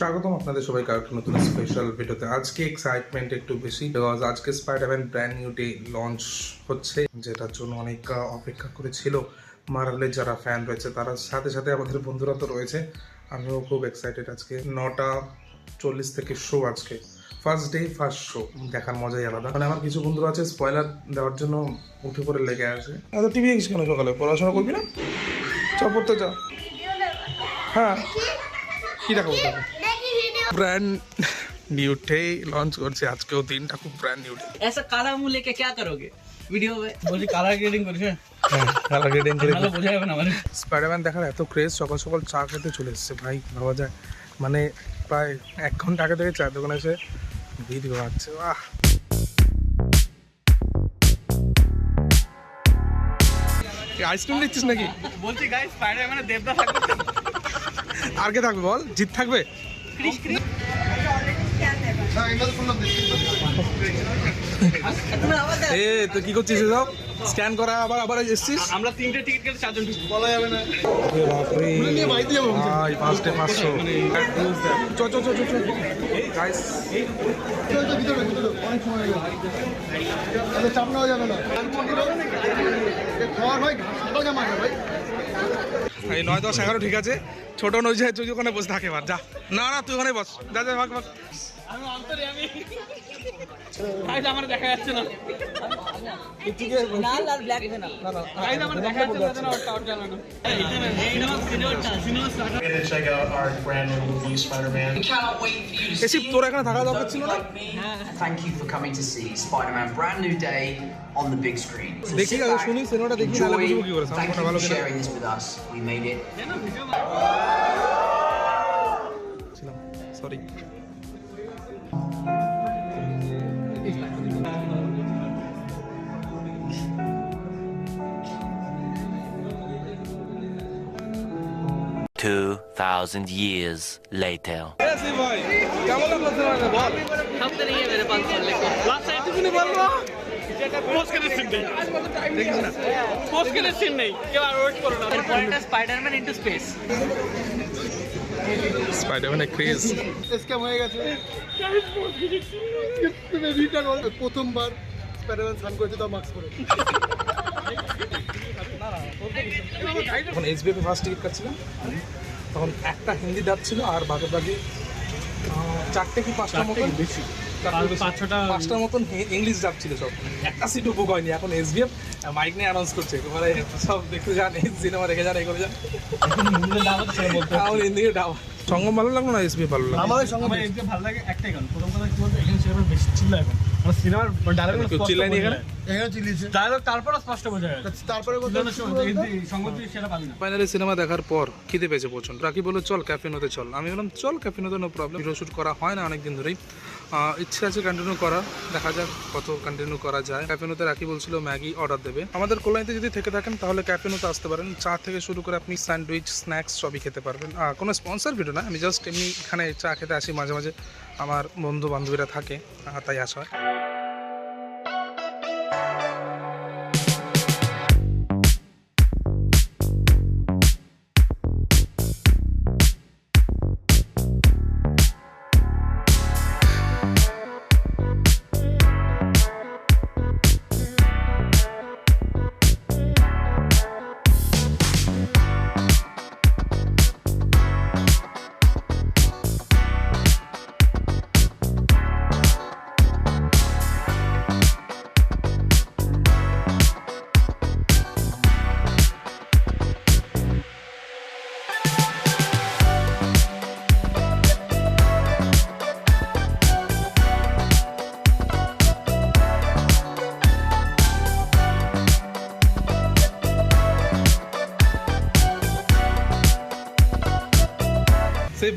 স্বাগতম আপনাদের সবাইকে আরেকটা নতুন স্পেশাল ভিডিওতে। আজকে এক্সাইটমেন্ট একটু বেশি, বিকজ আজকে Spiderman brand new day launch হচ্ছে, যেটার জন্য অনেক অপেক্ষা করেছিল। মার্ভেলের যারা ফ্যান রয়েছে তার সাথে সাথে আমাদের বন্ধুরা তো রয়েছে, আমিও খুব এক্সাইটেড। আজকে 9:40 থেকে শো, আজকে ফার্স্ট ডে ফার্স্ট শো, দেখার মজাই আলাদা। মানে আমার কিছু বন্ধুরা আছে স্পয়লার দেওয়ার জন্য উঠে পড়ে লেগে আছে। এত টিভি দেখিস কেন সকালে? পড়াশোনা করবি না? চল পড়তে যা। হ্যাঁ, কি দেখাবো তোকে? ब्रांड न्यू डे लॉन्च করছে আজকেও, দিনটা খুব ব্র্যান্ড নিউ ডে। ऐसा काला मुंह लेके क्या करोगे वीडियो में? বলি কালার গ্রেডিং করছে, কালার গ্রেডিং করে ভালো বোঝা যাবে না মানে। স্পাইডারম্যান দেখার এত ক্রেজ, সকাল সকাল চা খেতে চলে এসেছে ভাই, ভাবা যায়। মানে প্রায় 1 ঘন্টা আগে থেকে চায়ের দোকানে এসে ভিডিও বানাচ্ছে। বাহ, আইসক্রিম দিচ্ছিস নাকি? বলছি গাইস স্পাইডারম্যানের দেবদা থাকবে, আর কে থাকবে বল? জিত থাকবে? ক্রিস ক্রিস এ তো কি করছিস সব? স্ক্যান করা আবার আবার এসেছিস? আমরা 3টে টিকিট কেটে 4 জন ঢুকবো, বলা যাবে না। বাপরে ভাই, 5 500 চ চ চ চ গাইস। চাপ নেওয়া যাবে না, খাওয়ার হয় ভাই। এই 9 10 11 ঠিক আছে, ছোট নই যায়, তুই ওখানে বসে থাকে এবার যা। না না, তুই ওখানে বস, যা যা ভাগ ভাগ। আমি অন্তরে আমি গাইস আমার দেখা যাচ্ছে না, লাল লাল ব্ল্যাক না গাইস আমার দেখা যাচ্ছে না, ওটা ওটা জানো না। এইটা cinema start. Check out our brand new movie, Spider-Man. We cannot wait for you to AC তোর এখানে থাকা দরকার ছিল না? Thank you for coming to see Spider-Man Brand New Day on the big screen. So দেখি sit আগে back, শুনি সিনেমাটা দেখি, নালে enjoy. বুঝবো কি করে Thank সাউন্ডটা you ভালো for কিনা। sharing this with us. We made it. ছিলাম সরি। 2,000 years later. এসি ভাই কেমন লাগলো সিনেমাটা বল? सब तो नहीं है मेरे पास बोलने को, लास्ट टाइम तुमने बोला पोस्ट के सीन नहीं, দেখিস না? पोस्ट के सीन नहीं, ये बार वेट करो ना। पॉइंट स्पाइडरमैन इनटू स्पेस, স্পাইডারম্যানের ক্রেজ। স্ক্যাম হয়ে গেছে। প্রথমবার স্পাইডারম্যান স্নান করেছে, তাও মাস্ক পরে। যখন এসবিএফ ফার্স্ট টিকিট কাটছিলাম তখন একটা হিন্দি ডাব ছিল, আর বাকি 4টে কি 5টার মতন বেশি, 5টার মতন ইংলিশ ডাব ছিল সব। একটা সিটও বুক হয়নি। এখন এসবিএফ মাইক নিয়ে অ্যানাউন্স করছে, মানে সব দেখতে যান, এই সিনেমা দেখে যান, এই করে যান। আমার হিন্দিকে ডাব। সঙ্গম ভালো লাগলো না এসবিএফ ভালো লাগলো? আমার সঙ্গে ভালো লাগে একটাই কারণ, প্রথম কথা কি বলতো, এখানে সিনেমা বেশি চিল্লা, এখন মানে সিনেমার ডায়লগ কেউ চিল্লায়নি এখানে? এখানে চিল্লিয়েছে, ডায়লগ তারপরও স্পষ্ট বোঝা যায়, তারপরে সঙ্গতি সেটা পাবি না। ফাইনালি সিনেমা দেখার পর খিদে পেয়েছে প্রচন্ড। রাকি বললো চল ক্যাফিনোতে চল, আমি বললাম চল ক্যাফিনোতে, নো প্রবলেম। ভিডিও শ্যুট করা হয় না অনেকদিন ধরেই, ইচ্ছে আছে কন্টিনিউ করার, দেখা যাক কত কন্টিনিউ করা যায়। ক্যাফিনোতে রাকি বলছিল ম্যাগি অর্ডার দেবে। আমাদের কল্যাণীতে যদি থেকে থাকেন তাহলে ক্যাফিনোতে আসতে পারেন। চা থেকে শুরু করে আপনি স্যান্ডউইচ, স্ন্যাক্স সবই খেতে পারবেন। কোনো স্পন্সর ভিডিও না, আমি জাস্ট এমনি এখানে চা খেতে আসি মাঝে মাঝে, আমার বন্ধু বান্ধবীরা থাকে, তাই আসা হয়।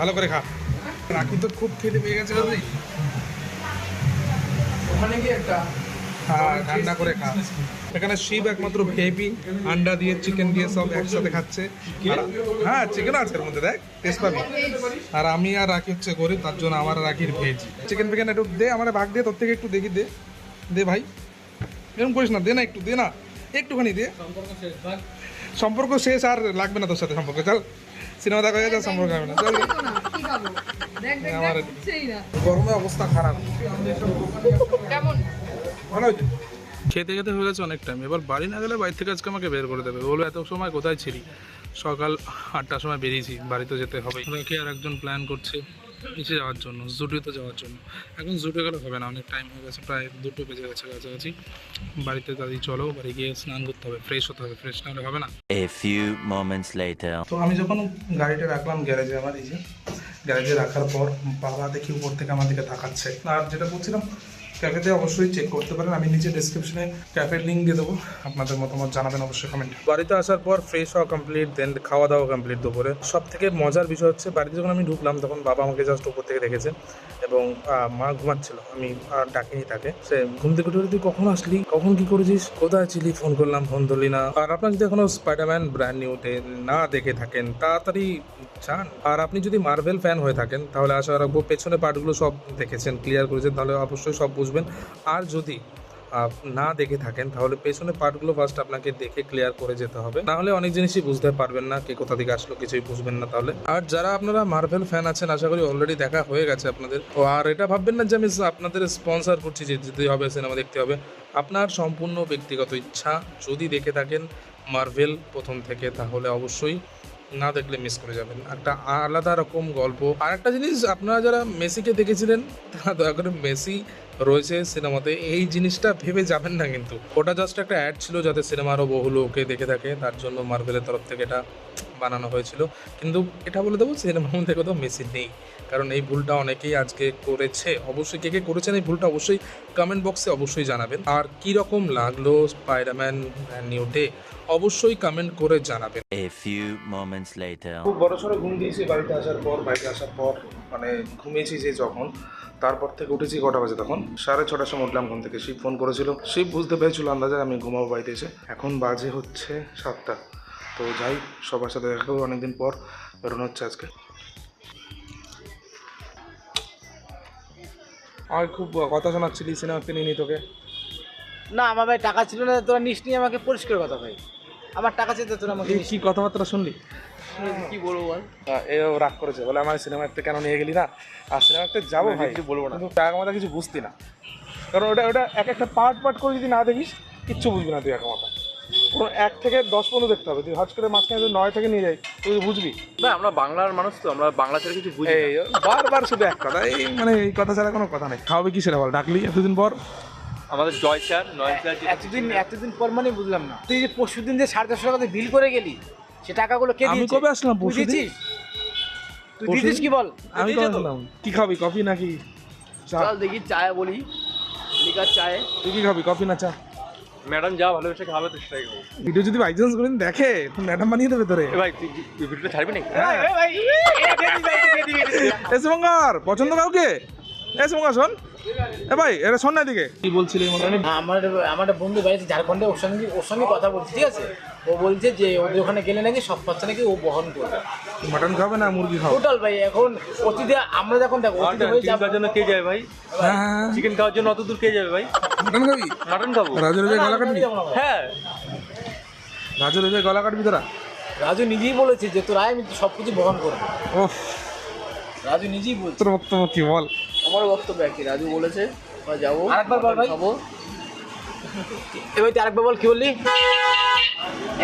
ভালো করে খা। রাখি তো খুব খেতে পেয়ে গেছে ভাই, ওখানে গিয়ে একটা ঠান্ডা করে খা। এখানে শিব একমাত্র ভিআইপি, আন্ডা দিয়ে চিকেন দিয়ে সব একসাথে খাচ্ছে। হ্যাঁ চিকেন আছে এর মধ্যে, দেখ টেস্ট পাবি। আর আমি আর রাখি হচ্ছে গরিব, তার জন্য আমার রাখির ভেজ। চিকেন ফিকেন একটু দে, আমার ভাগ দিয়ে, তোর থেকে একটু দেখি দে, দে ভাই, এরকম করিস না, দে না একটু, দে না একটুখানি দে। সম্পর্ক শেষ, আর লাগবে না তোর সাথে সম্পর্ক, চল সিনেমা দেখা হয়ে যায়, সম্পর্ক হবে না, চল। আমার গরমে অবস্থা খারাপ। ভালো হয়েছে। খেতে খেতে হয়ে গেছে অনেক টাইম, এবার বাড়ি না গেলে বাড়ি থেকে আজকে আমাকে বের করে দেবে, বলবো এত সময় কোথায় ছিলি, সকাল 8টার সময় বেরিয়েছি, বাড়িতে যেতে হবে। ওকে আর একজন প্ল্যান করছে নিচে যাওয়ার জন্য, জুডিওতে যাওয়ার জন্য। এখন জুডিও গেলে হবে না, অনেক টাইম হয়ে গেছে, প্রায় 2টো বেজে গেছে কাছাকাছি। বাড়িতে দাদি চলো, বাড়ি গিয়ে স্নান করতে হবে, ফ্রেশ হতে হবে, ফ্রেশ না হলে হবে না। A few moments later. তো আমি যখন গাড়িটা রাখলাম গ্যারেজে, আমার এই যে গ্যারেজে রাখার পর বাবা দেখি উপর থেকে আমার দিকে তাকাচ্ছে। আর যেটা বলছিলাম, ক্যাফেতে অবশ্যই চেক করতে পারেন, আমি নিচে ডেসক্রিপশনে ক্যাফের লিঙ্ক দিয়ে দেবো, আপনাদের মতামত জানাবেন অবশ্যই কমেন্ট। বাড়িতে আসার পর ফ্রেশ হওয়া কমপ্লিট, দেন খাওয়া দাওয়া কমপ্লিট দুপুরে। সব থেকে মজার বিষয় হচ্ছে বাড়িতে যখন আমি ঢুকলাম তখন বাবা আমাকে জাস্ট উপর থেকে দেখেছে এবং মা ঘুমাচ্ছিল, আমি আর ডাকিনি তাকে। সে ঘুম থেকে উঠে তুই কখন আসলি, কখন কি করেছিস, কোথায় ছিলি, ফোন করলাম ফোন ধরলি না। আর আপনার যদি এখনো স্পাইডারম্যান ব্র্যান্ড নিউ ডে না দেখে থাকেন তাড়াতাড়ি চান। আর আপনি যদি মার্ভেল ফ্যান হয়ে থাকেন তাহলে আশা রাখবো পেছনে পার্টগুলো সব দেখেছেন, ক্লিয়ার করেছেন, তাহলে অবশ্যই সব বুঝবেন। আর যদি না দেখে থাকেন তাহলে পেছনে পার্টগুলো ফার্স্ট আপনাকে দেখে ক্লিয়ার করে যেতে হবে, না হলে অনেক জিনিসই বুঝতে পারবেন না, কে কোথা থেকে আসলো কিছুই বুঝবেন না তাহলে। আর যারা আপনারা মার্ভেল ফ্যান আছেন আশা করি অলরেডি দেখা হয়ে গেছে আপনাদের। আর এটা ভাববেন না যে আমি আপনাদের স্পন্সর করছি যে যেতে হবে সিনেমা দেখতে হবে, আপনার সম্পূর্ণ ব্যক্তিগত ইচ্ছা। যদি দেখে থাকেন মার্ভেল প্রথম থেকে তাহলে অবশ্যই, না দেখলে মিস করে যাবেন একটা আলাদা রকম গল্প। আর একটা জিনিস, আপনারা যারা মেসিকে দেখেছিলেন তারা দয়া করে মেসি রয়েছে সিনেমাতে এই জিনিসটা ভেবে যাবেন না, কিন্তু ওটা জাস্ট একটা অ্যাড ছিল যাতে সিনেমারও বহু লোকে দেখে থাকে, তার জন্য মার্ভেলের তরফ থেকে এটা বানানো হয়েছিল। কিন্তু এটা বলে দেবো সিনেমার মধ্যে কোথাও মেসি নেই, কারণ এই ভুলটা অনেকেই আজকে করেছে। অবশ্যই কে কে করেছেন এই ভুলটা অবশ্যই কমেন্ট বক্সে অবশ্যই জানাবেন। আর কীরকম লাগলো স্পাইডারম্যান নিউ ডে অবশ্যই কমেন্ট করে জানাবেন। A few moments later. খুব বড় সড়ো ঘুম দিয়েছি বাড়িতে আসার পর, মানে ঘুমিয়েছি যে যখন, তারপর থেকে উঠেছি কটা বাজে তখন 6:30টার সময় উঠলাম ঘুম থেকে। শিব ফোন করেছিল, শিব বুঝতে পেরেছিল আন্দাজে আমি ঘুমাবো বাড়িতে এসে। এখন বাজে হচ্ছে 7টা। তো যাই, সবার সাথে দেখা করবো, অনেকদিন পর বেরোনো হচ্ছে আজকে। আর খুব কথা শোনাচ্ছিলি সিনেমা কিনে নি তোকে। না আমার ভাই টাকা ছিল না, তোরা নিস নি আমাকে, পরিষ্কার কথা ভাই, আমার টাকা চেয়ে তোরা আমাকে এই কি কথাবার্তা শুনলি? কি বলবো বল? এও রাগ করেছে, বলে আমার সিনেমা দেখতে কেন নিয়ে গেলি না। আর সিনেমা দেখতে যাবো ভাই, কিছু বলবো না, কিন্তু টাকা মাথা কিছু বুঝতি না, কারণ ওটা এক একটা পার্ট করে যদি না দেখিস কিচ্ছু বুঝবি না তুই। একা মাথা কোনো 1 থেকে 10 পর্যন্ত দেখতে হবে, তুই হজ করে মাঝখানে যদি 9 থেকে নিয়ে যাই তুই বুঝবি। ভাই আমরা বাংলার মানুষ তো, আমরা বাংলা ছেড়ে কিছু বুঝি এই বারবার শুধু এক কথা, এই মানে এই কথা ছাড়া কোনো কথা নেই। খাওয়াবে কি সেটা বল, ডাকলি এতদিন পর। আমাদের জয় স্যার নয়ন স্যার এতদিন পর মানে বুঝলাম না, তুই যে পরশুদিন যে 450 টাকা বিল করে গেলি, সে টাকাগুলো কে আমি দিয়েছে? কবে আসলাম? তুই দিয়েছিস? তুই দিয়েছিস কি বল? আমি কবে আসলাম? কি খাবি, কফি নাকি চা? চল দেখি চায় বলি, লিকার চায়। তুই কি খাবি, কফি না চা? ম্যাডাম যা ভালোবেসে খাবে তো সেটাই খাবো। ভিডিও যদি বাই চান্স করে দেখে তো ম্যাডাম বানিয়ে দেবে তোরে। ভাই তুই ভিডিওটা ছাড়বি নাকি? এসে মঙ্গার পছন্দ কাউকে? এসে মঙ্গার শোন, এ ভাই এটা শোন না এদিকে। কি বলছিলি? আমার একটা বন্ধু বাড়িতে ঝাড়খণ্ডে, ওর সঙ্গে কথা বলছি, ঠিক আছে? ও বলছে যে ওদের ওখানে গেলে নাকি সব খরচা নাকি ও বহন করবে। মাটন খাবে না মুরগি খাও? টোটাল ভাই এখন অতিথি আমরা যখন দেখো অতিথি হয়ে চিকেন খাওয়ার জন্য কে যায় ভাই? হ্যাঁ, চিকেন খাওয়ার জন্য অত দূর কে যাবে ভাই? মাটন খাবি? মাটন খাবো। রাজুর হয়ে গলা কাটবি? হ্যাঁ রাজুর হয়ে গলা কাটবি তোরা? রাজু নিজেই বলেছে যে তোর আয় আমি সব কিছু বহন করবো। ওহ, রাজু নিজেই বলছে। তোর বক্তব্য কি বল? আমার বক্তব্য কি, রাজু বলেছে যাবো। আরেকবার বল ভাই। খাবো। এবার তুই আরেকবার বল, কি বললি?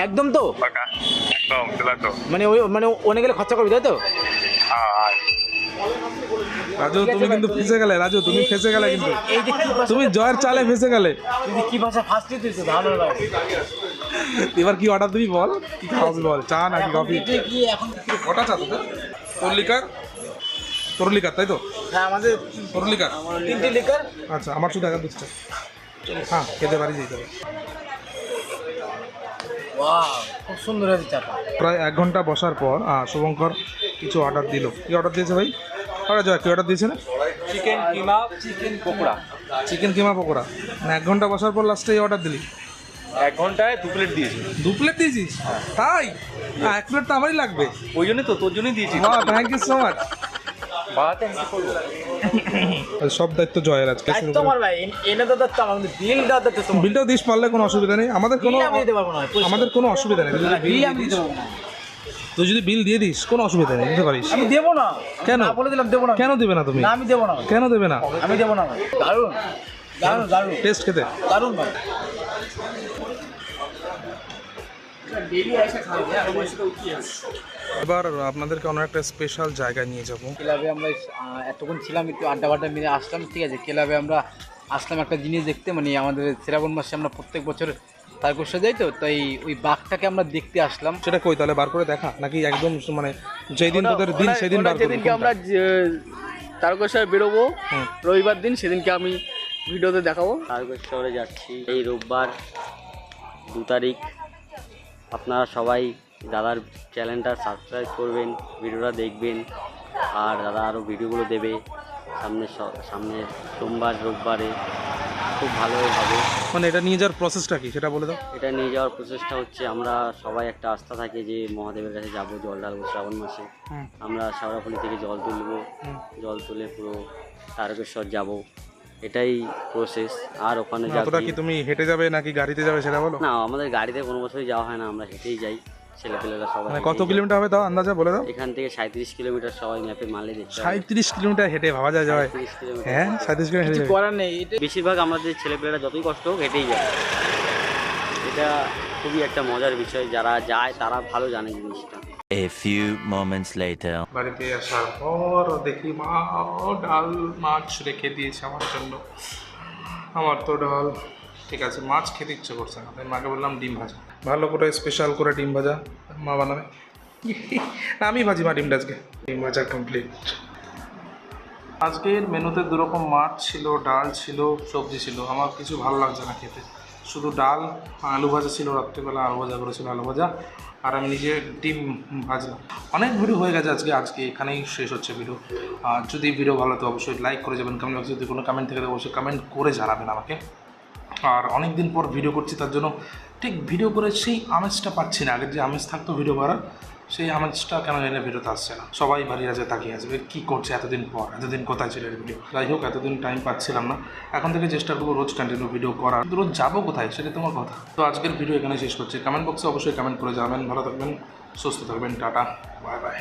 একদম তো একদম চলে তো, মানে ওই মানে ওনে গেলে খরচা করবি তাই তো? রাজু তুমি কিন্তু ফেসে গেলে, রাজু তুমি ফেসে গেলে, কিন্তু এই যে কি ভাষা, তুমি জয়ের চালে ফেসে গেলে। তুই যে কি ভাষা ফার্স্টে তুই তো ভালো লাগে। এবার কি অর্ডার দিবি বল, কি খাওয়াবি বল, চা নাকি কফি? কি এখন কটা চা তোদের? তোর লিকার তাই তো? হ্যাঁ আমাদের তোর লিকার 3টে লিকার। আচ্ছা, আমার শুধু একা দিচ্ছে। হ্যাঁ, খেতে পারি যেতে হবে। ওয়াও খুব সুন্দর হয়েছে চাটা। প্রায় 1 ঘন্টা বসার পর শুভঙ্কর কিছু অর্ডার দিল। কি অর্ডার দিয়েছে ভাই? আরে জয়, কি অর্ডার দিয়েছে না? চিকেন কিমা, চিকেন পকোড়া। চিকেন কিমা পকোড়া। মানে 1 ঘন্টা বসার পর লাস্টে এই অর্ডার দিলি? 1 ঘন্টায় 2 প্লেট দিয়েছি। 2 প্লেট দিয়েছিস? তাই? 1 প্লেট তো আমারই লাগবে। ওই জন্যই তো, তোর জন্যই দিয়েছি। বাহ, থ্যাংক ইউ সো মাচ। বাড়াতে আমি কি করবো? সব দায়িত্ব জয়ের আজকে। দায়িত্ব আমার ভাই, এনে তো দায়িত্ব আমার, বিল দেওয়ার দায়িত্ব তোমার। বিলটাও দিস পারলে কোনো অসুবিধা নেই, আমাদের কোনো বিল আমি দিতে পারবো না, আমাদের কোনো অসুবিধা নেই। বিল আমি দিতে পারবো না। তুই যদি বিল দিয়ে দিস কোনো অসুবিধা নেই, দিতে পারিস। আমি দেবো না। কেন? না বলে দিলাম দেবো না। কেন দেবে না তুমি? না আমি দেবো না। কেন দেবে না? আমি দেবো না। দারুণ দারুণ দারুণ টেস্ট খেতে দারুণ ভাই। এবার আপনাদেরকে অনেক একটা স্পেশাল জায়গায় নিয়ে যাব। ক্লাবে আমরা এতক্ষণ ছিলাম, একটু আড্ডা বাড্ডা মেরে আসলাম, ঠিক আছে। ক্লাবে আমরা আসলাম একটা জিনিস দেখতে, মানে আমাদের শ্রাবণ মাসে আমরা প্রত্যেক বছর তারকেশ্বর যাই, তো তাই ওই বাঘটাকে আমরা দেখতে আসলাম। সেটা কই তাহলে বার করে দেখা, নাকি একদম মানে যেই দিন তোদের দিন সেদিন বার করবি? যেদিনকে আমরা তারকেশ্বর বেরোবো রবিবার দিন, সেদিনকে আমি ভিডিওতে দেখাবো। তারকেশ্বরে যাচ্ছি এই রোববার 2 তারিখ। আপনারা সবাই দাদার চ্যানেলটা সাবস্ক্রাইব করবেন, ভিডিওটা দেখবেন, আর দাদা আরও ভিডিওগুলো দেবে সামনে সোমবার রোববারে, খুব ভালোই হবে। মানে এটা নিয়ে যাওয়ার প্রসেসটা কি সেটা বলে দাও। এটা নিয়ে যাওয়ার প্রচেষ্টা হচ্ছে, আমরা সবাই একটা আস্থা থাকে যে মহাদেবের কাছে যাব, জল ঢালবো শ্রাবণ মাসে। আমরা শেওড়াফুলি থেকে জল তুলবো, জল তুলে পুরো তারকেশ্বর যাব, এটাই প্রসেস। আর ওখানে কতটা কি তুমি হেঁটে যাবে নাকি গাড়িতে যাবে সেটা বলো। না, আমাদের গাড়িতে কোনো বছরই যাওয়া হয় না, আমরা হেঁটেই যাই, ছেলেপেলেরা সবাই। মানে কত কিলোমিটার হবে তাও আন্দাজে বলে দাও। এখান থেকে 37 কিলোমিটার, সবাই ম্যাপে মারলে দেখতে হবে। 37 কিলোমিটার হেঁটে ভাবা যায় যাবে? 37 কিলোমিটার। হ্যাঁ 37 কিলোমিটার হেঁটে যাবে। করার নেই, এটা বেশিরভাগ আমাদের ছেলেপেলেরা যতই কষ্ট হোক হেঁটেই যায়। এটা খুবই একটা মজার বিষয়, যারা যায় তারা ভালো জানে জিনিসটা। A few moments later. বাড়িতে আসার পর দেখি মা ডাল মাছ রেখে দিয়েছে আমার জন্য। আমার তো ডাল ঠিক আছে, মাছ খেতে ইচ্ছে করছে না, তাই মাকে বললাম ডিম ভাজা, ভালো করে স্পেশাল করে ডিম ভাজা মা বানাবে। না আমি ভাজি মা ডিমটা আজকে। ডিম ভাজা কমপ্লিট। আজকের মেনুতে 2 রকম মাছ ছিল, ডাল ছিল, সবজি ছিল। আমার কিছু ভালো লাগছে না খেতে, শুধু ডাল, আলু ভাজা ছিল রাত্রিবেলা, আলু ভাজা করেছিল, আলু ভাজা, আর আমি নিজে ডিম ভাজলাম। অনেক ভিডিও হয়ে গেছে আজকে এখানেই শেষ হচ্ছে ভিডিও। আর যদি ভিডিও ভালো তো অবশ্যই লাইক করে যাবেন, কমেন্ট বক্সে যদি কোনো কমেন্ট থেকে অবশ্যই কমেন্ট করে জানাবেন আমাকে। আর অনেক দিন পর ভিডিও করছি, তার জন্য ঠিক ভিডিও করে সেই আমেজটা পাচ্ছি না। আগের যে আমেজ থাকতো ভিডিও করার, সেই আমেজটা কেন জানি না ভিডিওতে আসছে না। সবাই বাড়ির আছে তাকিয়ে আসবে, কী করছে এতদিন পর, এতদিন কোথায় ছিল এই ভিডিও। যাই হোক, এতদিন টাইম পাচ্ছিলাম না, এখন থেকে চেষ্টা করবো রোজ কন্টিনিউ ভিডিও করার। রোজ যাবো কোথায় সেটা তোমার কথা। তো আজকের ভিডিও এখানে শেষ করছি। কমেন্ট বক্সে অবশ্যই কমেন্ট করে যাবেন। ভালো থাকবেন, সুস্থ থাকবেন, টাটা, বাই বাই।